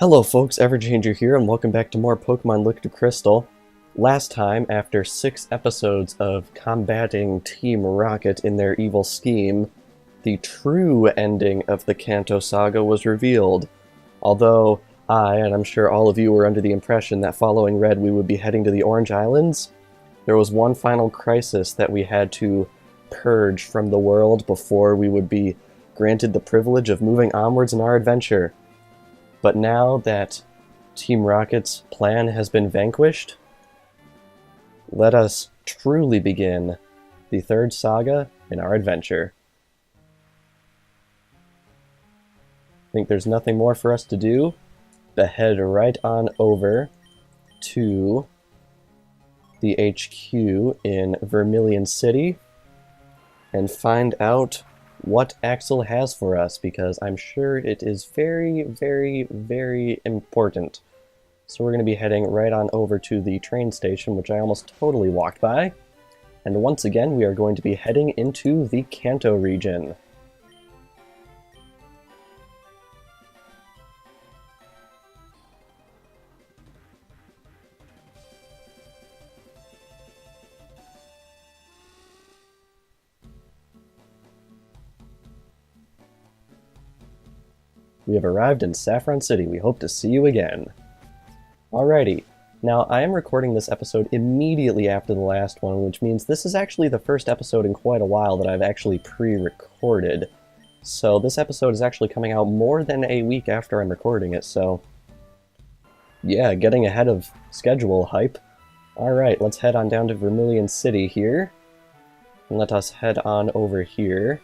Hello folks, Everchanger here, and welcome back to more Pokémon Liquid Crystal. Last time, after 6 episodes of combating Team Rocket in their evil scheme, the true ending of the Kanto saga was revealed. Although I, and I'm sure all of you, were under the impression that following Red we would be heading to the Orange Islands, there was one final crisis that we had to purge from the world before we would be granted the privilege of moving onwards in our adventure. But now that Team Rocket's plan has been vanquished, let us truly begin the third saga in our adventure. I think there's nothing more for us to do but head right on over to the HQ in Vermilion City and find out what Axel has for us, because I'm sure it is very, very, very important. So we're going to be heading right on over to the train station, which I almost totally walked by. And once again, we are going to be heading into the Kanto region. We have arrived in Saffron City. We hope to see you again. Alrighty. Now, I am recording this episode immediately after the last one, which means this is actually the first episode in quite a while that I've actually pre-recorded. So this episode is actually coming out more than a week after I'm recording it, so yeah, getting ahead of schedule hype. Alright, let's head on down to Vermilion City here. And let us head on over here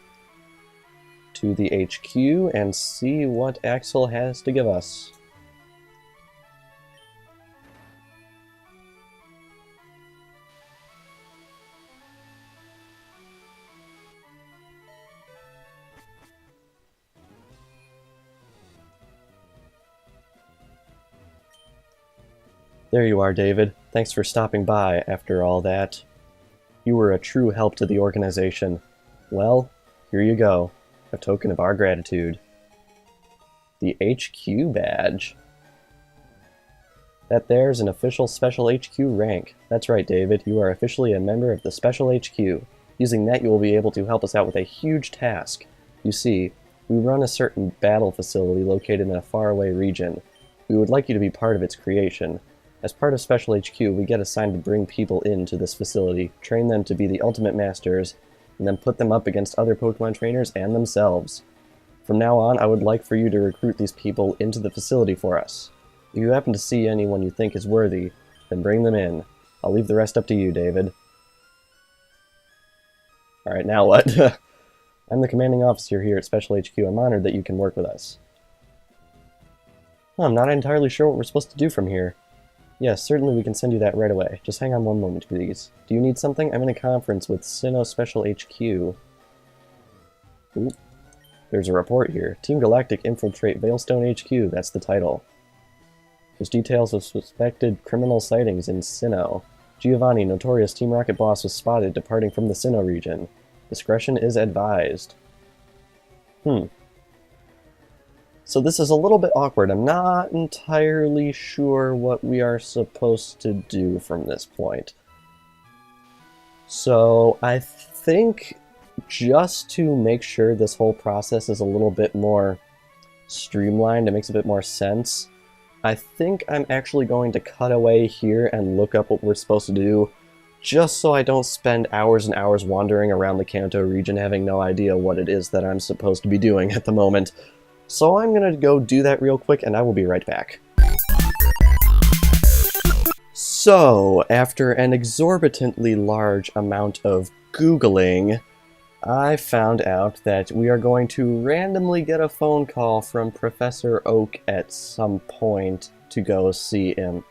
to the HQ and see what Axel has to give us. There you are, David. Thanks for stopping by after all that. You were a true help to the organization. Well, here you go. A token of our gratitude. The HQ badge. That there's an official Special HQ rank. That's right, David. You are officially a member of the Special HQ. Using that, you will be able to help us out with a huge task. You see, we run a certain battle facility located in a faraway region. We would like you to be part of its creation. As part of Special HQ, we get assigned to bring people into this facility, train them to be the ultimate masters, and then put them up against other Pokemon trainers and themselves. From now on, I would like for you to recruit these people into the facility for us. If you happen to see anyone you think is worthy, then bring them in. I'll leave the rest up to you, David. Alright, now what? I'm the commanding officer here at Special HQ. I'm honored that you can work with us. I'm not entirely sure what we're supposed to do from here. Yes, certainly we can send you that right away. Just hang on one moment, please. Do you need something? I'm in a conference with Sinnoh Special HQ. Ooh. There's a report here. Team Galactic infiltrate Veilstone HQ. That's the title. There's details of suspected criminal sightings in Sinnoh. Giovanni, notorious Team Rocket boss, was spotted departing from the Sinnoh region. Discretion is advised. So this is a little bit awkward. I'm not entirely sure what we are supposed to do from this point. So I think just to make sure this whole process is a little bit more streamlined, it makes a bit more sense, I think I'm actually going to cut away here and look up what we're supposed to do, just so I don't spend hours and hours wandering around the Kanto region having no idea what it is that I'm supposed to be doing at the moment. So I'm gonna go do that real quick, and I will be right back. So, after an exorbitantly large amount of Googling, I found out that we are going to randomly get a phone call from Professor Oak at some point to go see him.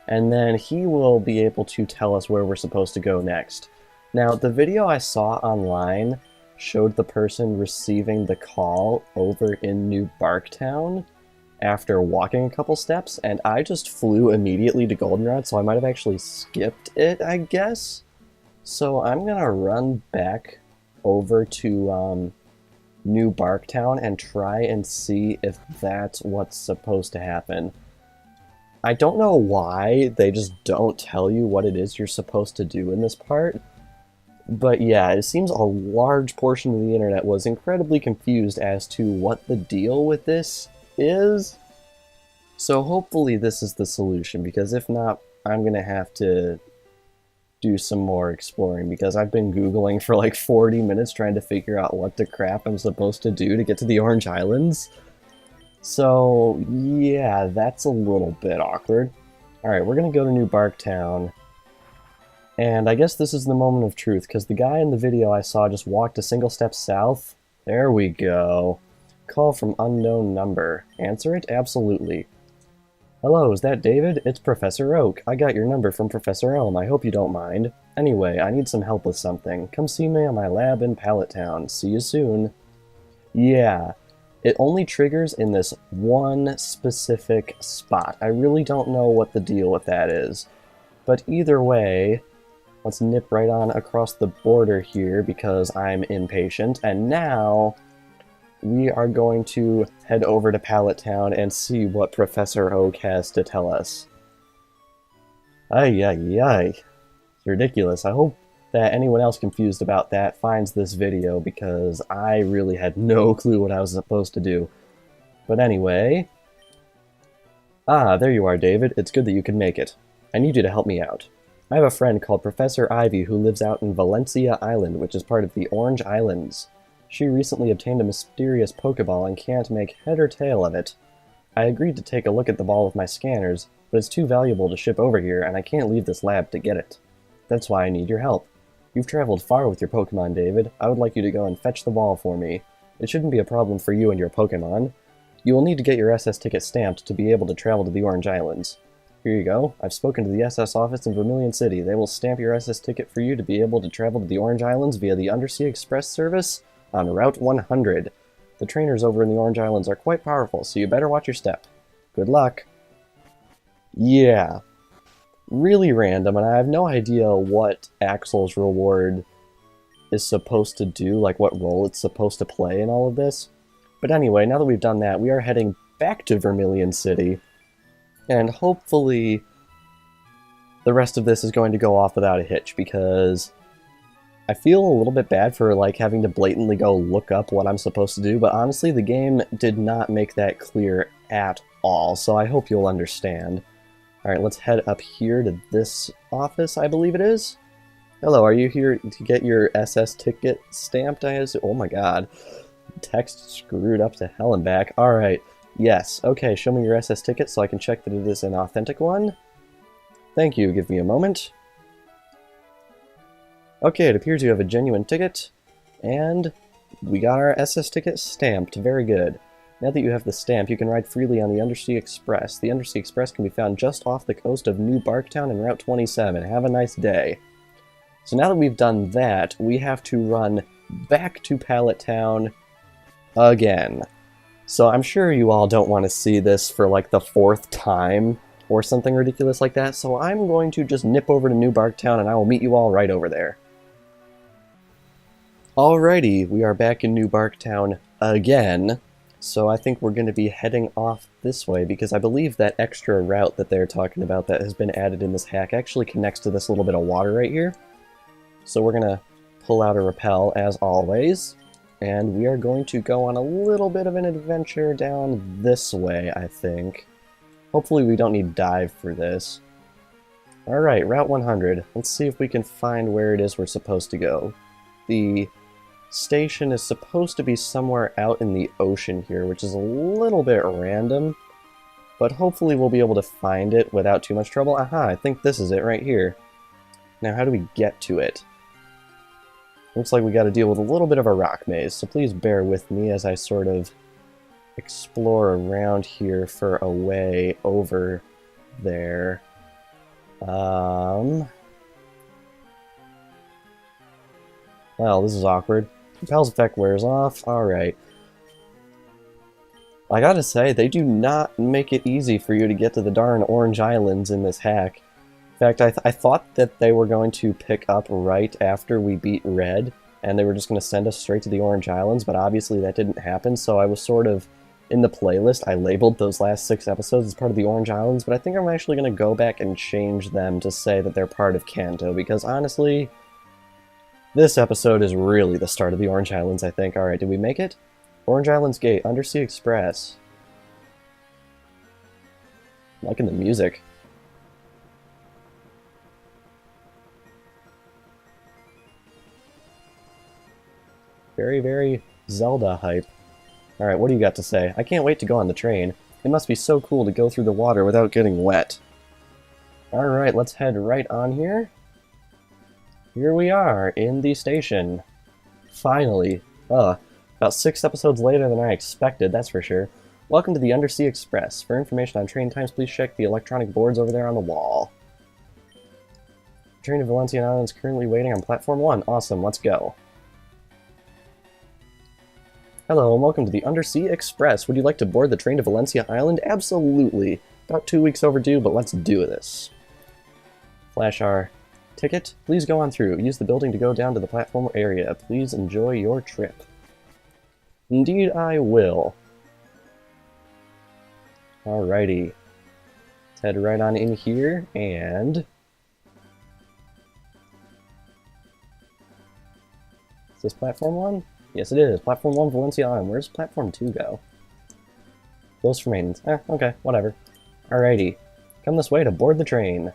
And then he will be able to tell us where we're supposed to go next. Now, the video I saw online showed the person receiving the call over in New Barktown after walking a couple steps, and I just flew immediately to Goldenrod, so I might have actually skipped it, I guess. So I'm gonna run back over to New Barktown and try and see if that's what's supposed to happen. I don't know why they just don't tell you what it is you're supposed to do in this part, but yeah, it seems a large portion of the internet was incredibly confused as to what the deal with this is. So hopefully this is the solution, because if not, I'm gonna have to do some more exploring, because I've been Googling for like 40 minutes trying to figure out what the crap I'm supposed to do to get to the Orange Islands. So yeah, that's a little bit awkward. Alright, we're gonna go to New Barktown. And I guess this is the moment of truth, because the guy in the video I saw just walked a single step south. There we go. Call from unknown number. Answer it? Absolutely. Hello, is that David? It's Professor Oak. I got your number from Professor Elm. I hope you don't mind. Anyway, I need some help with something. Come see me at my lab in Pallet Town. See you soon. Yeah, it only triggers in this one specific spot. I really don't know what the deal with that is. But either way, let's nip right on across the border here because I'm impatient. And now we are going to head over to Pallet Town and see what Professor Oak has to tell us. Ay, ay, ay. It's ridiculous. I hope that anyone else confused about that finds this video, because I really had no clue what I was supposed to do. But anyway... Ah, there you are, David. It's good that you could make it. I need you to help me out. I have a friend called Professor Ivy who lives out in Valencia Island, which is part of the Orange Islands. She recently obtained a mysterious Pokeball and can't make head or tail of it. I agreed to take a look at the ball with my scanners, but it's too valuable to ship over here and I can't leave this lab to get it. That's why I need your help. You've traveled far with your Pokemon, David. I would like you to go and fetch the ball for me. It shouldn't be a problem for you and your Pokemon. You will need to get your SS ticket stamped to be able to travel to the Orange Islands. Here you go. I've spoken to the SS office in Vermilion City. They will stamp your SS ticket for you to be able to travel to the Orange Islands via the Undersea Express service on Route 100. The trainers over in the Orange Islands are quite powerful, so you better watch your step. Good luck. Yeah. Really random, and I have no idea what Axel's reward is supposed to do, like what role it's supposed to play in all of this. But anyway, now that we've done that, we are heading back to Vermilion City, and hopefully the rest of this is going to go off without a hitch, because I feel a little bit bad for like having to blatantly go look up what I'm supposed to do, but honestly the game did not make that clear at all, so I hope you'll understand. Alright, let's head up here to this office, I believe it is. Hello, are you here to get your SS ticket stamped, I assume? Oh my god. Text screwed up to hell and back. Alright, yes. Okay, show me your SS ticket so I can check that it is an authentic one. Thank you, give me a moment. Okay, it appears you have a genuine ticket, and we got our SS ticket stamped. Very good. Now that you have the stamp, you can ride freely on the Undersea Express. The Undersea Express can be found just off the coast of New Barktown and Route 27. Have a nice day. So now that we've done that, we have to run back to Pallet Town again. So I'm sure you all don't want to see this for like the 4th time or something ridiculous like that, so I'm going to just nip over to New Barktown and I will meet you all right over there. Alrighty, we are back in New Barktown again, so I think we're going to be heading off this way, because I believe that extra route that they're talking about that has been added in this hack actually connects to this little bit of water right here. So we're going to pull out a rappel as always, and we are going to go on a little bit of an adventure down this way, I think. Hopefully we don't need dive for this. Alright, Route 100. Let's see if we can find where it is we're supposed to go. The station is supposed to be somewhere out in the ocean here, which is a little bit random, but hopefully we'll be able to find it without too much trouble. Aha, I think this is it right here. Now how do we get to it? Looks like we got to deal with a little bit of a rock maze, so please bear with me as I sort of explore around here for a way over there. Well, this is awkward. Repel's effect wears off. Alright. I gotta say, they do not make it easy for you to get to the darn Orange Islands in this hack. In fact, I thought that they were going to pick up right after we beat Red, and they were just going to send us straight to the Orange Islands, but obviously that didn't happen, so I was sort of, in the playlist, I labeled those last 6 episodes as part of the Orange Islands, but I think I'm actually going to go back and change them to say that they're part of Kanto, because honestly, this episode is really the start of the Orange Islands, I think. Alright, did we make it? Orange Islands Gate, Undersea Express. Liking the music. Very, very Zelda hype. Alright, what do you got to say? I can't wait to go on the train. It must be so cool to go through the water without getting wet. Alright, let's head right on here. Here we are, in the station. Finally. About 6 episodes later than I expected, that's for sure. Welcome to the Undersea Express. For information on train times, please check the electronic boards over there on the wall. The train to Valencian Island is currently waiting on platform 1. Awesome, let's go. Hello, and welcome to the Undersea Express. Would you like to board the train to Valencia Island? Absolutely. About 2 weeks overdue, but let's do this. Flash our ticket. Please go on through. Use the building to go down to the platform area. Please enjoy your trip. Indeed, I will. Alrighty. Let's head right on in here, and... Is this platform 1? Yes, it is. Platform 1, Valencia Island. Where's platform 2 go? Closed for maintenance. Okay, whatever. Alrighty. Come this way to board the train.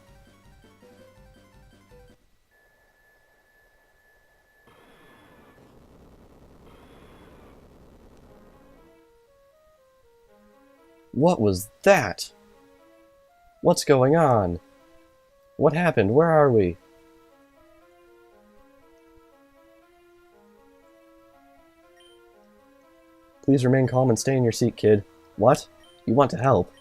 What was that? What's going on? What happened? Where are we? Please remain calm and stay in your seat, kid. What? You want to help?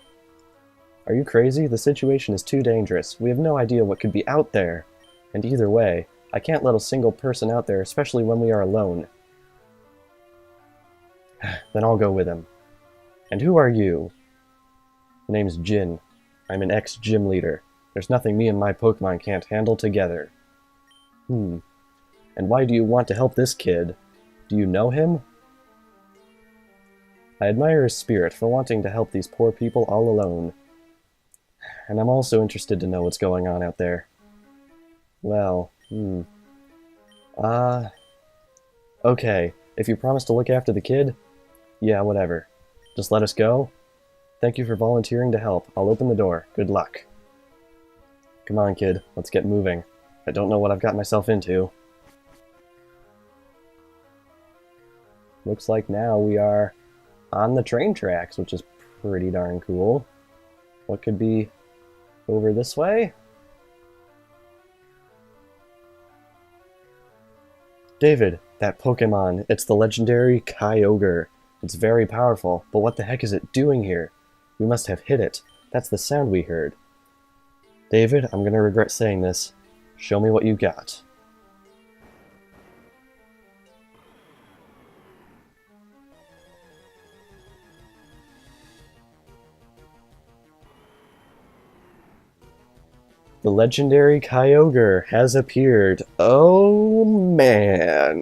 Are you crazy? The situation is too dangerous. We have no idea what could be out there. And either way, I can't let a single person out there, especially when we are alone. Then I'll go with him. And who are you? My name's Jin. I'm an ex-gym leader. There's nothing me and my Pokemon can't handle together. And why do you want to help this kid? Do you know him? I admire his spirit for wanting to help these poor people all alone. And I'm also interested to know what's going on out there. Well, okay, if you promise to look after the kid, yeah, whatever. Just let us go. Thank you for volunteering to help. I'll open the door. Good luck. Come on, kid. Let's get moving. I don't know what I've got myself into. Looks like now we are on the train tracks, which is pretty darn cool. What could be over this way? David, that Pokemon, it's the legendary Kyogre. It's very powerful, but what the heck is it doing here? We must have hit it. That's the sound we heard. David, I'm gonna regret saying this. Show me what you got. The legendary Kyogre has appeared. Oh man.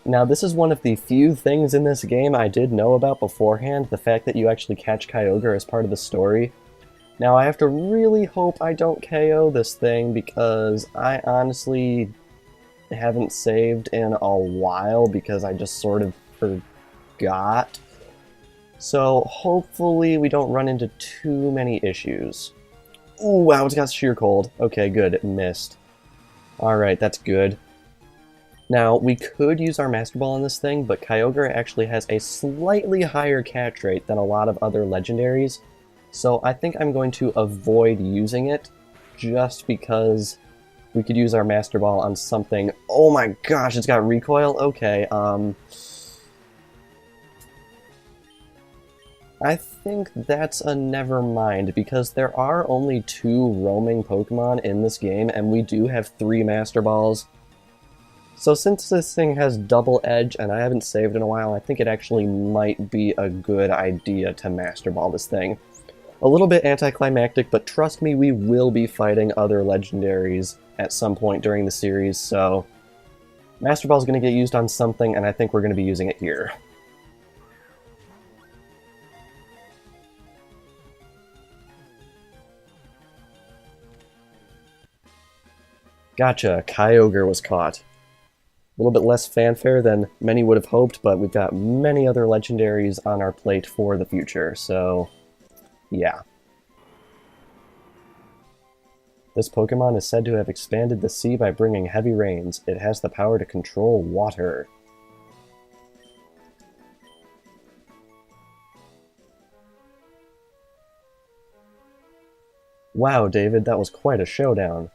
Now this is one of the few things in this game I did know about beforehand, the fact that you actually catch Kyogre as part of the story. Now I have to really hope I don't KO this thing because I honestly haven't saved in a while because I just sort of forgot. So hopefully we don't run into too many issues. Ooh, wow, it's got sheer cold. Okay, good, it missed. Alright, that's good. Now, we could use our Master Ball on this thing, but Kyogre actually has a slightly higher catch rate than a lot of other legendaries, so I think I'm going to avoid using it, just because we could use our Master Ball on something... Oh my gosh, it's got recoil? Okay, I think that's a never mind, because there are only 2 roaming Pokemon in this game, and we do have 3 Master Balls. So since this thing has double edge, and I haven't saved in a while, I think it actually might be a good idea to Master Ball this thing. A little bit anticlimactic, but trust me, we will be fighting other legendaries at some point during the series, so... Master Ball is going to get used on something, and I think we're going to be using it here. Gotcha, Kyogre was caught. A little bit less fanfare than many would have hoped, but we've got many other legendaries on our plate for the future, so yeah. This Pokemon is said to have expanded the sea by bringing heavy rains. It has the power to control water. Wow, David, that was quite a showdown.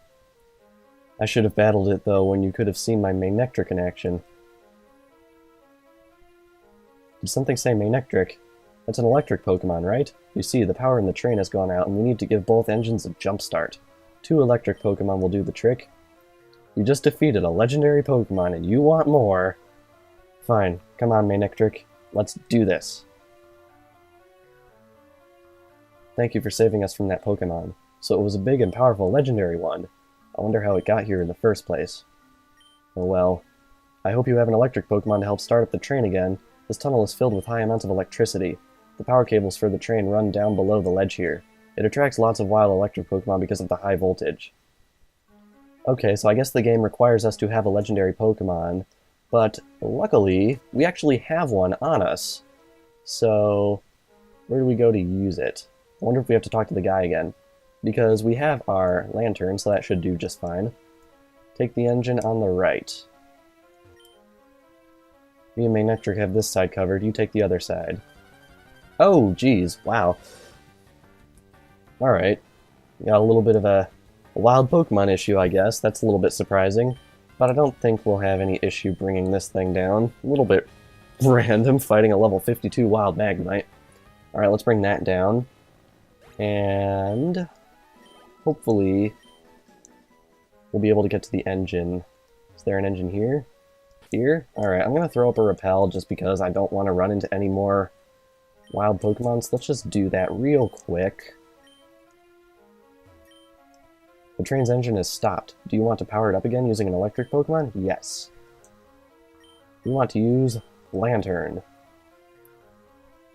I should have battled it, though, when you could have seen my Manectric in action. Did something say Manectric? That's an electric Pokemon, right? You see, the power in the train has gone out, and we need to give both engines a jump start. 2 electric Pokemon will do the trick. You just defeated a legendary Pokemon, and you want more. Fine, come on, Manectric. Let's do this. Thank you for saving us from that Pokemon. So it was a big and powerful legendary one. I wonder how it got here in the first place. Oh well. I hope you have an electric Pokemon to help start up the train again. This tunnel is filled with high amounts of electricity. The power cables for the train run down below the ledge here. It attracts lots of wild electric Pokemon because of the high voltage. Okay, so I guess the game requires us to have a legendary Pokemon, but luckily, we actually have one on us. So, where do we go to use it? I wonder if we have to talk to the guy again. Because we have our lantern, so that should do just fine. Take the engine on the right. Me and Manectric have this side covered, you take the other side. Oh, geez, wow. Alright. Got a little bit of a wild Pokemon issue, I guess. That's a little bit surprising. But I don't think we'll have any issue bringing this thing down. A little bit random, fighting a level 52 wild Magnemite. Alright, let's bring that down. And hopefully we'll be able to get to the engine. Is there an engine here? Here? Alright, I'm going to throw up a repel just because I don't want to run into any more wild Pokemon, so let's just do that real quick. The train's engine is stopped. Do you want to power it up again using an electric Pokemon? Yes. We want to use Lantern.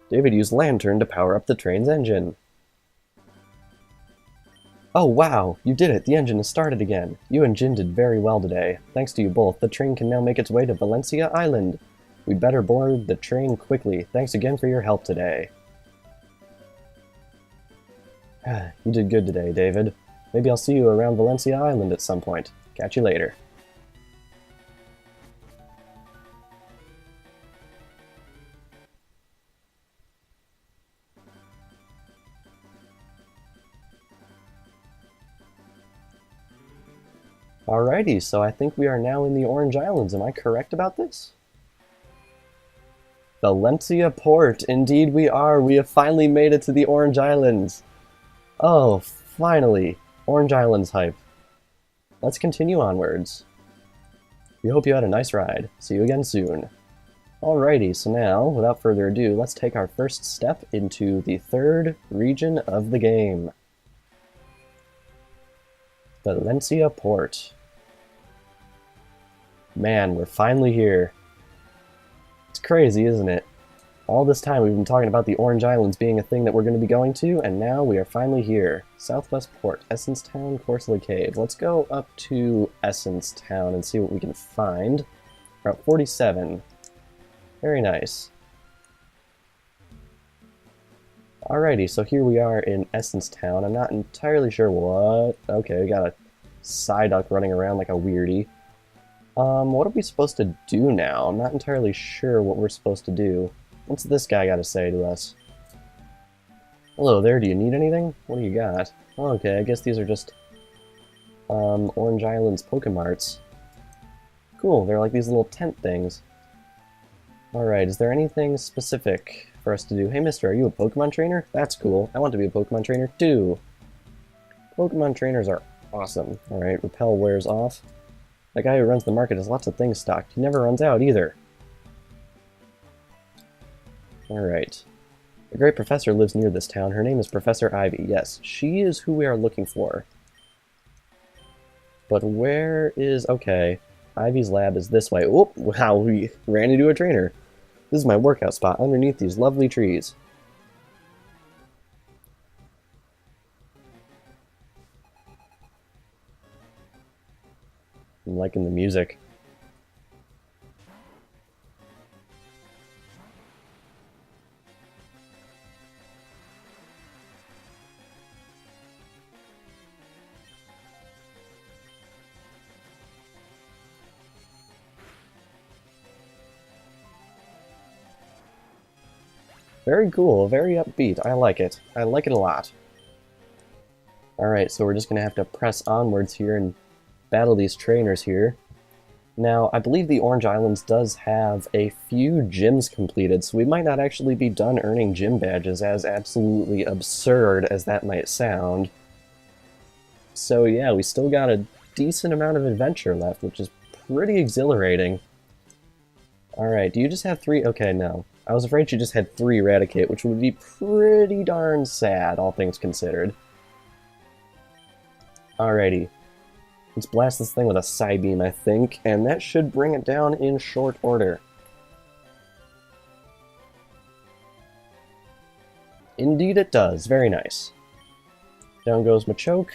David used Lantern to power up the train's engine. Oh wow, you did it! The engine has started again. You and Jin did very well today. Thanks to you both, the train can now make its way to Valencia Island. We'd better board the train quickly. Thanks again for your help today. You did good today, David. Maybe I'll see you around Valencia Island at some point. Catch you later. Alrighty, so I think we are now in the Orange Islands. Am I correct about this? Valencia Port. Indeed we are. We have finally made it to the Orange Islands. Oh, finally. Orange Islands hype. Let's continue onwards. We hope you had a nice ride. See you again soon. Alrighty, so now, without further ado, let's take our first step into the third region of the game. Valencia Port. Man, we're finally here. It's crazy, isn't it? All this time we've been talking about the Orange Islands being a thing that we're going to be going to, and now we are finally here. Southwest Port, Essence Town, Corsola Cave. Let's go up to Essence Town and see what we can find. Route 47. Very nice. Alrighty, so here we are in Essence Town. I'm not entirely sure what... Okay, we got a Psyduck running around like a weirdie. What are we supposed to do now? I'm not entirely sure what we're supposed to do. What's this guy got to say to us? Hello there, do you need anything? What do you got? Oh, okay, I guess these are just Orange Island's Pokemarts. Cool, they're like these little tent things. Alright, is there anything specific for us to do? Hey mister, are you a Pokemon trainer? That's cool. I want to be a Pokemon trainer too. Pokemon trainers are awesome. Alright, Repel wears off. That guy who runs the market has lots of things stocked. He never runs out either. Alright. The great professor lives near this town. Her name is Professor Ivy. Yes, she is who we are looking for. But where is... Okay. Ivy's lab is this way. Oh, wow, we ran into a trainer. This is my workout spot underneath these lovely trees. I'm liking the music. Very cool, very upbeat. I like it. I like it a lot. Alright, so we're just going to have to press onwards here and battle these trainers here. Now, I believe the Orange Islands does have a few gyms completed, so we might not actually be done earning gym badges, as absolutely absurd as that might sound. So yeah, we still got a decent amount of adventure left, which is pretty exhilarating. Alright, do you just have 3? Okay, no. I was afraid she just had 3 Eradicate, which would be pretty darn sad, all things considered. Alrighty. Let's blast this thing with a Psybeam, I think, and that should bring it down in short order. Indeed it does. Very nice. Down goes Machoke.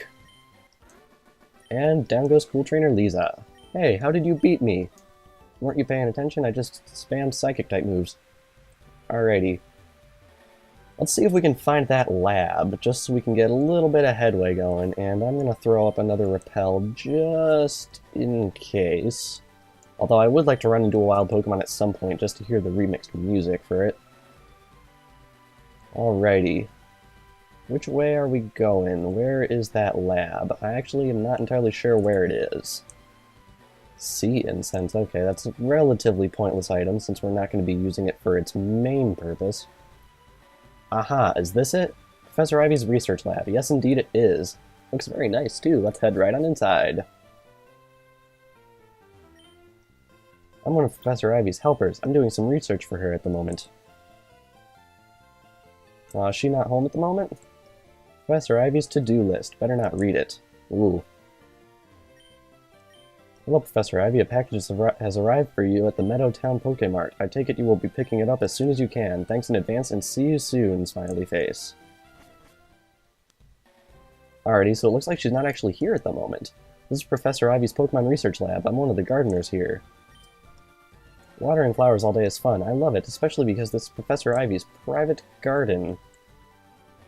And down goes Cool Trainer Lisa. Hey, how did you beat me? Weren't you paying attention? I just spammed Psychic-type moves. Alrighty. Let's see if we can find that lab, just so we can get a little bit of headway going, and I'm going to throw up another Repel just in case. Although I would like to run into a wild Pokemon at some point, just to hear the remixed music for it. Alrighty. Which way are we going? Where is that lab? I actually am not entirely sure where it is. Sea Incense, okay, that's a relatively pointless item since we're not going to be using it for its main purpose. Aha, is this it? Professor Ivy's research lab. Yes, indeed it is. Looks very nice, too. Let's head right on inside. I'm one of Professor Ivy's helpers. I'm doing some research for her at the moment. Is she not home at the moment? Professor Ivy's to-do list. Better not read it. Ooh. Hello, Professor Ivy. A package has arrived for you at the Meadowtown Pokemart. I take it you will be picking it up as soon as you can. Thanks in advance and see you soon, smiley face. Alrighty, so it looks like she's not actually here at the moment. This is Professor Ivy's Pokemon Research Lab. I'm one of the gardeners here. Watering flowers all day is fun. I love it, especially because this is Professor Ivy's private garden.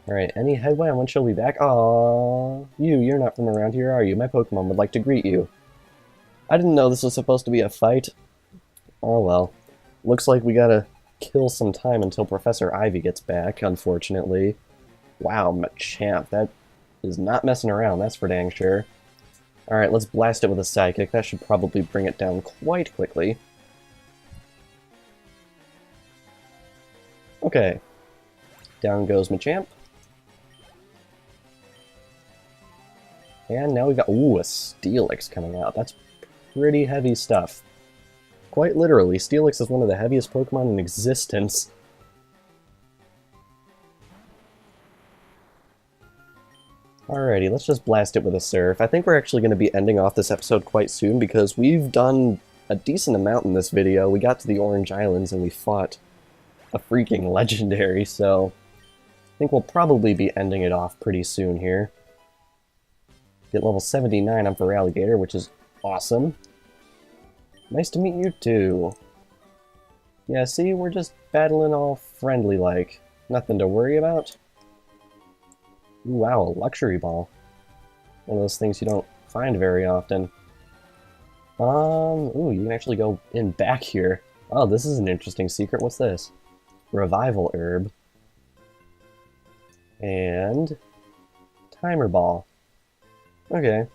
Alright, any headway on when she'll be back? Aww, you're not from around here, are you? My Pokemon would like to greet you. I didn't know this was supposed to be a fight. Oh well. Looks like we gotta kill some time until Professor Ivy gets back, unfortunately. Wow, Machamp, that is not messing around, that's for dang sure. Alright, let's blast it with a Psychic. That should probably bring it down quite quickly. Okay. Down goes Machamp. And now we've got, ooh, a Steelix coming out. That's pretty heavy stuff. Quite literally, Steelix is one of the heaviest Pokemon in existence. Alrighty, let's just blast it with a Surf. I think we're actually going to be ending off this episode quite soon because we've done a decent amount in this video. We got to the Orange Islands and we fought a freaking legendary, so I think we'll probably be ending it off pretty soon here. Get level 79 on Feraligatr, which is awesome. Nice to meet you too. Yeah, see, we're just battling all friendly-like. Nothing to worry about. Ooh, wow, a Luxury Ball. One of those things you don't find very often. Ooh, you can actually go in back here. Oh, this is an interesting secret. What's this? Revival Herb. And Timer Ball. Okay.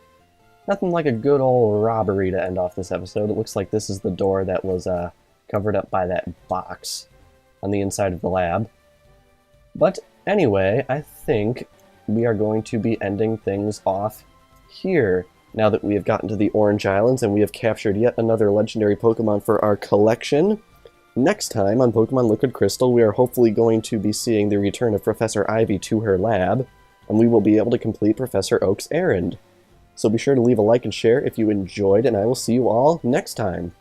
Nothing like a good old robbery to end off this episode. It looks like this is the door that was covered up by that box on the inside of the lab. But anyway, I think we are going to be ending things off here, now that we have gotten to the Orange Islands and we have captured yet another legendary Pokemon for our collection. Next time on Pokemon Liquid Crystal, we are hopefully going to be seeing the return of Professor Ivy to her lab, and we will be able to complete Professor Oak's errand. So be sure to leave a like and share if you enjoyed, and I will see you all next time.